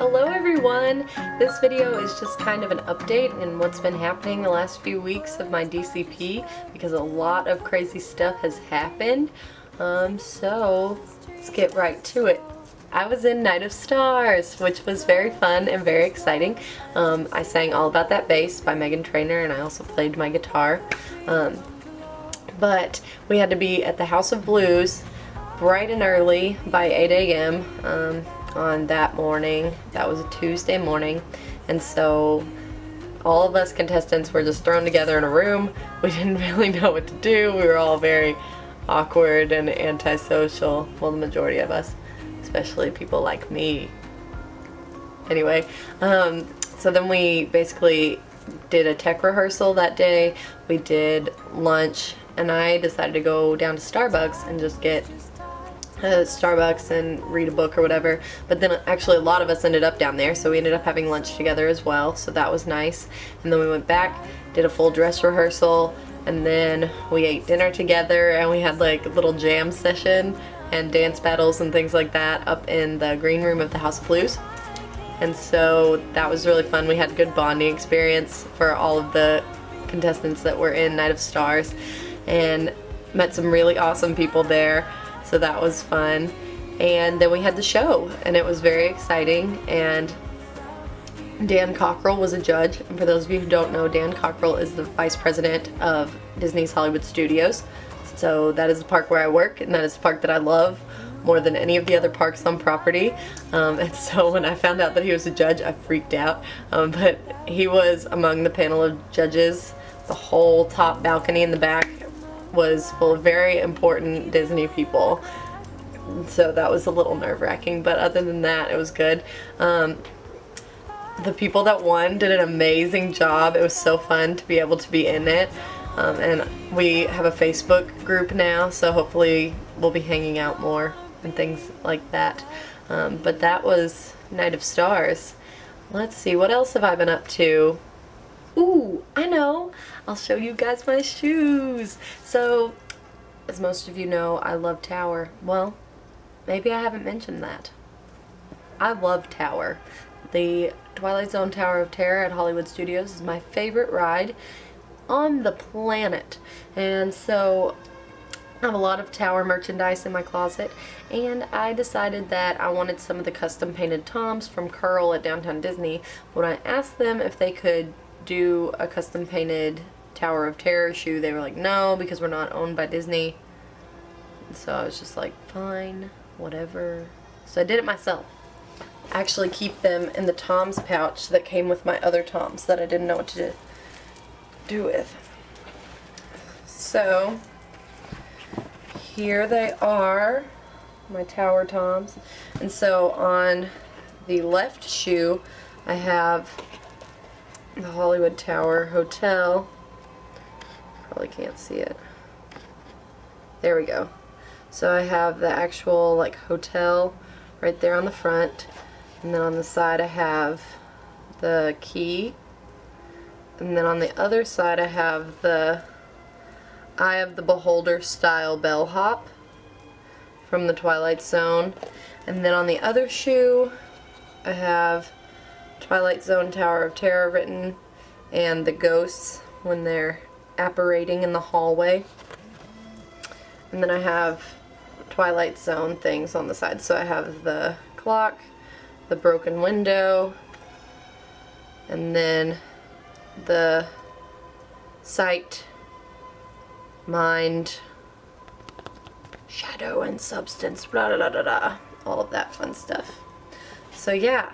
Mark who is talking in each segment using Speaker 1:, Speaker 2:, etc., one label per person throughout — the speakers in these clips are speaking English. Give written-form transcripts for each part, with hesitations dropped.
Speaker 1: Hello everyone! This video is just kind of an update in what's been happening the last few weeks of my DCP because a lot of crazy stuff has happened. So let's get right to it. I was in Night of Stars, which was very fun and very exciting. I sang All About That Bass by Meghan Trainor, and I also played my guitar. But we had to be at the House of Blues bright and early by 8 a.m. On that morning. That was a Tuesday morning, and so all of us contestants were just thrown together in a room. We didn't really know what to do. We were all very awkward and antisocial. Well, the majority of us, especially people like me. Anyway, so then we basically did a tech rehearsal that day. We did lunch, and I decided to go down to Starbucks and just get Starbucks and read a book or whatever. But then actually a lot of us ended up down there, so we ended up having lunch together as well, so that was nice. And then we went back, did a full dress rehearsal, and then we ate dinner together, and we had like a little jam session and dance battles and things like that up in the green room of the House of Blues. And so that was really fun. We had a good bonding experience for all of the contestants that were in Night of Stars, and met some really awesome people there. So that was fun. And then we had the show, and it was very exciting, and Dan Cockrell was a judge. And for those of you who don't know, Dan Cockrell is the vice president of Disney's Hollywood Studios. So that is the park where I work, and that is the park that I love more than any of the other parks on property. And so when I found out that he was a judge, I freaked out. But he was among the panel of judges. The whole top balcony in the back was full of very important Disney people, so that was a little nerve-wracking, but other than that it was good. The people that won did an amazing job. It was so fun to be able to be in it, and we have a Facebook group now, so hopefully we'll be hanging out more and things like that. But that was Night of Stars. Let's see, what else have I been up to? Ooh, I know! I'll show you guys my shoes! So, as most of you know, I love Tower. Well, maybe I haven't mentioned that. I love Tower. The Twilight Zone Tower of Terror at Hollywood Studios is my favorite ride on the planet. And so, I have a lot of Tower merchandise in my closet, and I decided that I wanted some of the custom painted Toms from Curl at Downtown Disney. When I asked them if they could do a custom painted Tower of Terror shoe, they were like, no, because we're not owned by Disney. And so I was just like, fine, whatever. So I did it myself. I actually keep them in the Tom's pouch that came with my other Toms that I didn't know what to do with. So here they are, my Tower Toms. And so on the left shoe I have the Hollywood Tower Hotel. Probably can't see it. There we go. So I have the actual like hotel right there on the front, and then on the side I have the key, and then on the other side I have the Eye of the Beholder style bellhop from the Twilight Zone, and then on the other shoe I have Twilight Zone Tower of Terror written, and the ghosts when they're apparating in the hallway. And then I have Twilight Zone things on the side. So I have the clock, the broken window, and then the sight, mind, shadow, and substance, blah, blah, blah, blah, blah. All of that fun stuff. So yeah.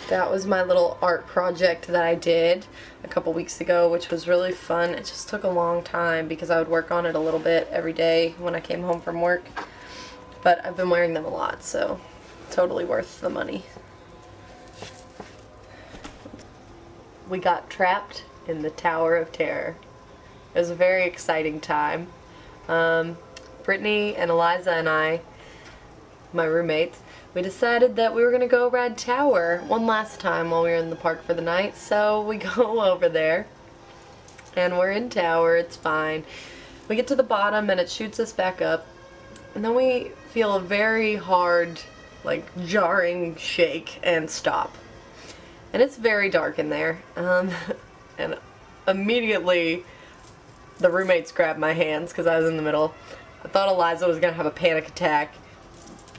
Speaker 1: That was my little art project that I did a couple weeks ago, which was really fun. It just took a long time because I would work on it a little bit every day when I came home from work. But I've been wearing them a lot, so totally worth the money. We got trapped in the Tower of Terror. It was a very exciting time. Brittany and Eliza and I, my roommates, we decided that we were going to go ride Tower one last time while we were in the park for the night, so we go over there, and we're in Tower, it's fine. We get to the bottom and it shoots us back up, and then we feel a very hard like jarring shake and stop. And it's very dark in there. And immediately the roommates grabbed my hands because I was in the middle. I thought Eliza was going to have a panic attack.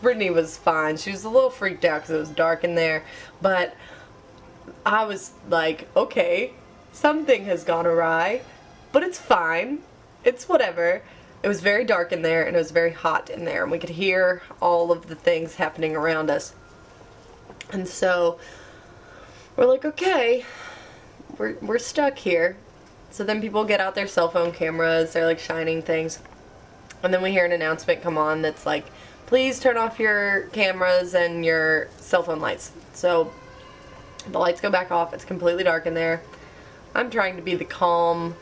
Speaker 1: Brittany was fine. She was a little freaked out because it was dark in there. But I was like, okay, something has gone awry. But it's fine. It's whatever. It was very dark in there and it was very hot in there. And we could hear all of the things happening around us. And so we're like, okay, we're stuck here. So then people get out their cell phone cameras. They're like shining things. And then we hear an announcement come on that's like, please turn off your cameras and your cell phone lights. So the lights go back off. It's completely dark in there. I'm trying to be the calm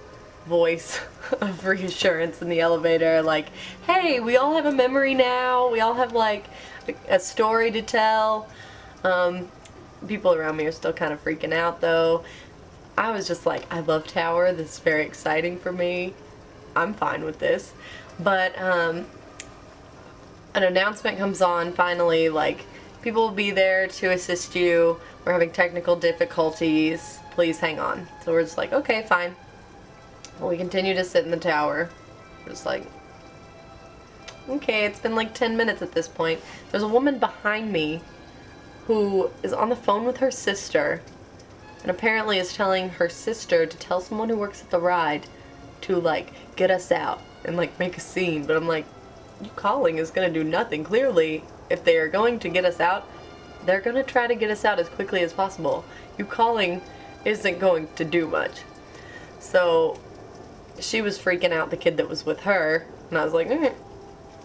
Speaker 1: voice of reassurance in the elevator, like, hey, we all have a memory now. We all have like a story to tell. People around me are still kind of freaking out though. I was just like, I love Tower. This is very exciting for me. I'm fine with this. But an announcement comes on finally, like, people will be there to assist you. We're having technical difficulties. Please hang on. So we're just like, okay, fine. Well, we continue to sit in the tower. We're just like, okay, it's been like 10 minutes at this point. There's a woman behind me who is on the phone with her sister and apparently is telling her sister to tell someone who works at the ride to, like, get us out and, like, make a scene. But I'm like, you calling is gonna do nothing. Clearly, if they are going to get us out, they're gonna try to get us out as quickly as possible. You calling isn't going to do much. So she was freaking out, the kid that was with her, and I was like,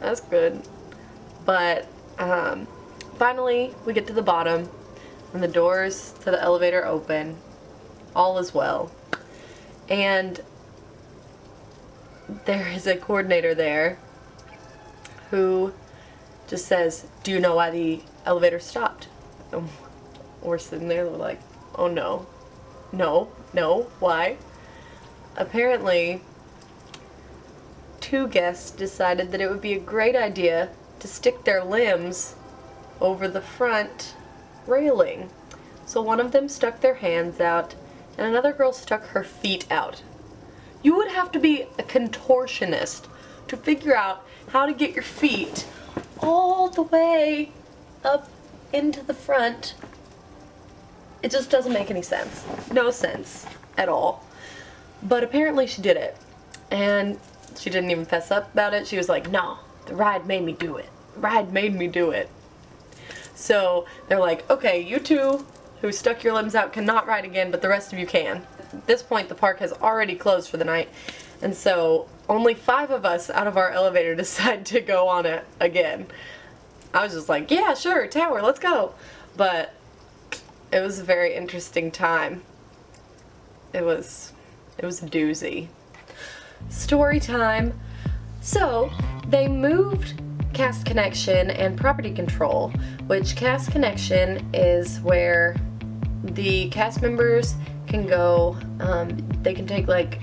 Speaker 1: that's good. But finally we get to the bottom and the doors to the elevator open. All is well. And there is a coordinator there who just says, do you know why the elevator stopped? And we're sitting there, we're like, oh no. No, why? Apparently, 2 guests decided that it would be a great idea to stick their limbs over the front railing. So one of them stuck their hands out, and another girl stuck her feet out. You would have to be a contortionist to figure out how to get your feet all the way up into the front. It just doesn't make any sense. No sense at all. But apparently she did it. And she didn't even fess up about it. She was like, no, the ride made me do it. The ride made me do it. So they're like, okay, you two who stuck your limbs out cannot ride again, but the rest of you can. At this point, the park has already closed for the night. And so only 5 of us out of our elevator decide to go on it again. I was just like, yeah, sure, Tower, let's go. But it was a very interesting time. It was a doozy. Story time. So, they moved Cast Connection and Property Control, which Cast Connection is where the cast members can go. They can take, like,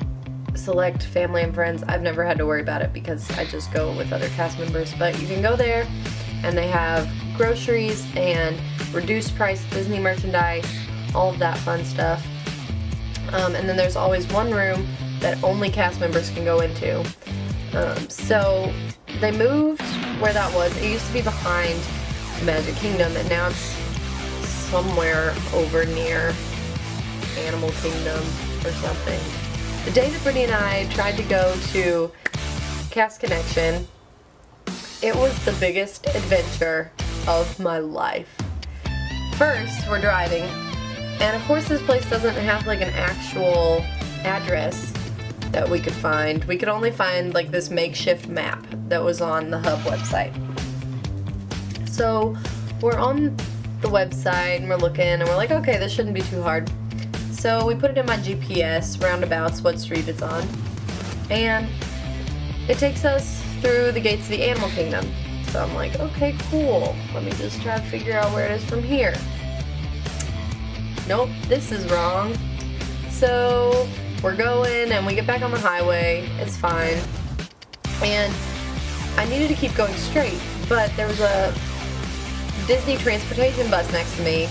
Speaker 1: select family and friends. I've never had to worry about it because I just go with other cast members, but you can go there and they have groceries and reduced price Disney merchandise, all of that fun stuff. And then there's always one room that only cast members can go into. So they moved where that was. It used to be behind Magic Kingdom, and now it's somewhere over near Animal Kingdom or something. The day that Brittany and I tried to go to Cast Connection, it was the biggest adventure of my life. First, we're driving, and of course this place doesn't have like an actual address that we could find. We could only find like this makeshift map that was on the Hub website. So we're on the website and we're looking and we're like, okay, this shouldn't be too hard. So we put it in my GPS, roundabouts, what street it's on, and it takes us through the gates of the Animal Kingdom. So I'm like, okay, cool. Let me just try to figure out where it is from here. Nope, this is wrong. So we're going and we get back on the highway. It's fine. And I needed to keep going straight, but there was a Disney transportation bus next to me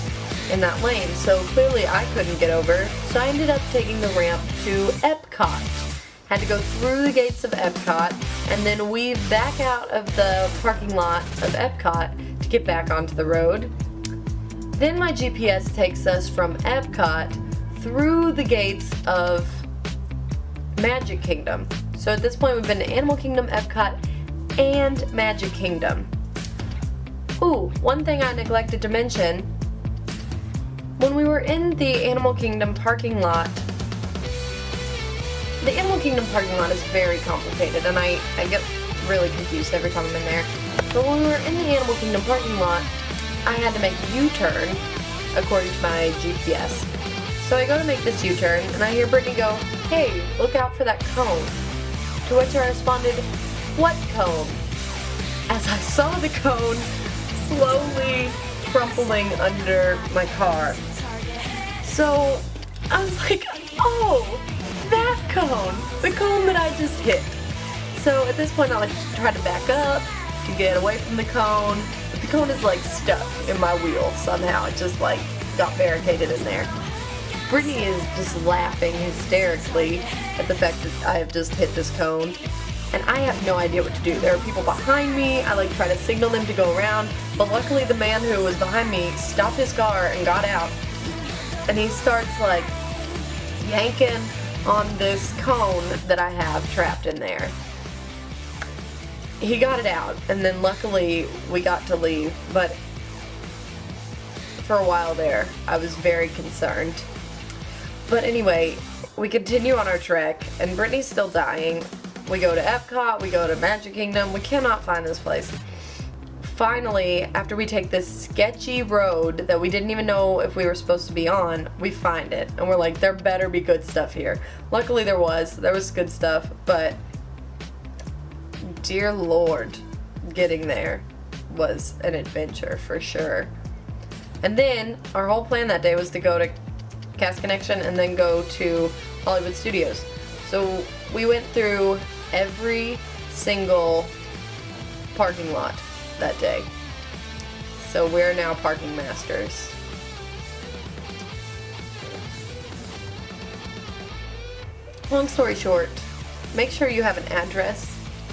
Speaker 1: in that lane, so clearly I couldn't get over, so I ended up taking the ramp to Epcot. Had to go through the gates of Epcot and then weave back out of the parking lot of Epcot to get back onto the road. Then my GPS takes us from Epcot through the gates of Magic Kingdom. So at this point we've been to Animal Kingdom, Epcot, and Magic Kingdom. Ooh, one thing I neglected to mention, when we were in the Animal Kingdom parking lot, the Animal Kingdom parking lot is very complicated and I get really confused every time I'm in there. But when we were in the Animal Kingdom parking lot, I had to make a U-turn according to my GPS. So I go to make this U-turn and I hear Brittany go, "Hey, look out for that cone." To which I responded, "What cone?" As I saw the cone slowly crumpling under my car. So I was like, oh, that cone, the cone that I just hit. So at this point I like try to back up to get away from the cone, but the cone is like stuck in my wheel somehow. It just like got barricaded in there. Brittany is just laughing hysterically at the fact that I have just hit this cone, and I have no idea what to do. There are people behind me. I like try to signal them to go around, but luckily the man who was behind me stopped his car and got out, and he starts like yanking on this cone that I have trapped in there. He got it out, and then luckily we got to leave, but for a while there I was very concerned. But anyway, we continue on our trek, and Brittany's still dying. We go to Epcot, we go to Magic Kingdom, we cannot find this place. Finally, after we take this sketchy road that we didn't even know if we were supposed to be on, we find it. And we're like, there better be good stuff here. Luckily there was good stuff, but dear Lord, getting there was an adventure for sure. And then our whole plan that day was to go to Cast Connection and then go to Hollywood Studios. So we went through every single parking lot that day. So we're now parking masters. Long story short, make sure you have an address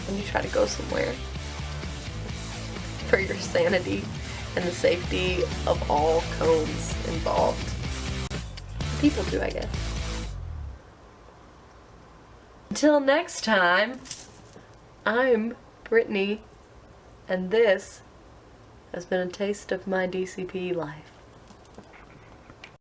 Speaker 1: when you try to go somewhere for your sanity and the safety of all cones involved. People do, I guess. Until next time, I'm Brittany, and this has been a taste of my DCP life.